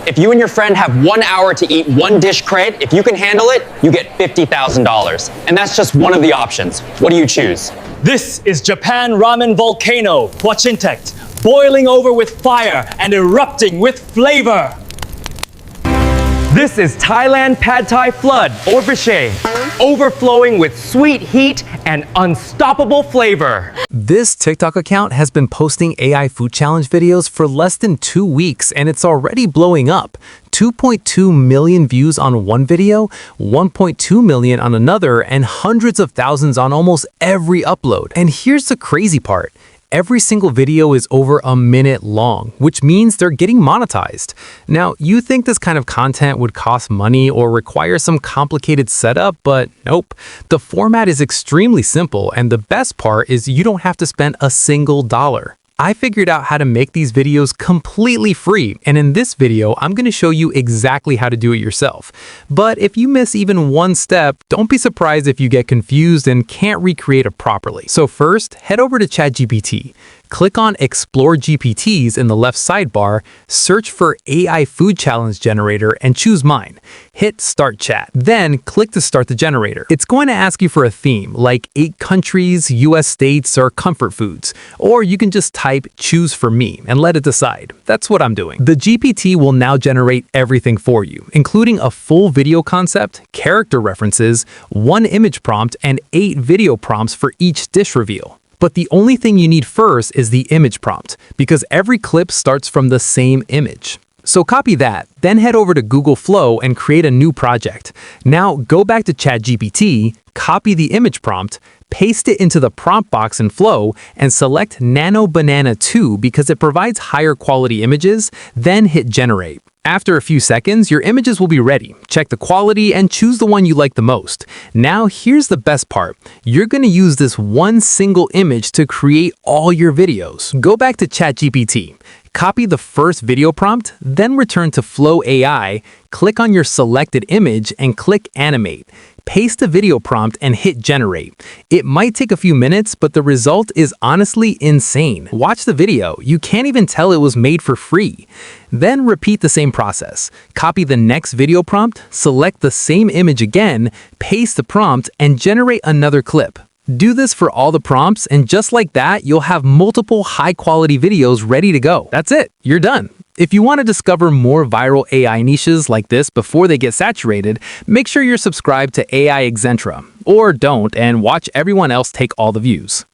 If you and your friend have 1 hour to eat one dish crate, if you can handle it, you get $50,000. And that's just one of the options. What do you choose? This is Japan Ramen Volcano, Huachintect, boiling over with fire and erupting with flavor. This is Thailand Pad Thai Flood, or Vishay, overflowing with sweet heat and unstoppable flavor. This TikTok account has been posting AI food challenge videos for less than 2 weeks, and it's already blowing up. 2.2 million views on one video, 1.2 million on another, and hundreds of thousands on almost every upload. And here's the crazy part. Every single video is over a minute long, which means they're getting monetized. Now, you think this kind of content would cost money or require some complicated setup, but nope. The format is extremely simple, and the best part is you don't have to spend a single dollar. I figured out how to make these videos completely free, and in this video, I'm going to show you exactly how to do it yourself. But if you miss even one step, don't be surprised if you get confused and can't recreate it properly. So first, head over to ChatGPT. Click on Explore GPTs in the left sidebar, search for AI Food Challenge Generator, and choose mine. Hit Start Chat. Then click to start the generator. It's going to ask you for a theme, like 8 countries, US states, or comfort foods. Or you can just type Choose for Me and let it decide. That's what I'm doing. The GPT will now generate everything for you, including a full video concept, character references, 1 image prompt, and 8 video prompts for each dish reveal. But the only thing you need first is the image prompt, because every clip starts from the same image. So copy that, then head over to Google Flow and create a new project. Now go back to ChatGPT, copy the image prompt, paste it into the prompt box in Flow, and select Nano Banana 2 because it provides higher quality images, then hit Generate. After a few seconds, your images will be ready. Check the quality and choose the one you like the most. Now, here's the best part. You're going to use this one single image to create all your videos. Go back to ChatGPT. Copy the first video prompt, then return to Flow AI, click on your selected image, and click Animate. Paste the video prompt and hit Generate. It might take a few minutes, but the result is honestly insane. Watch the video. You can't even tell it was made for free. Then repeat the same process. Copy the next video prompt, select the same image again, paste the prompt, and generate another clip. Do this for all the prompts, and just like that, you'll have multiple high-quality videos ready to go. That's it. You're done. If you want to discover more viral AI niches like this before they get saturated, make sure you're subscribed to AI Excentra. Or don't, and watch everyone else take all the views.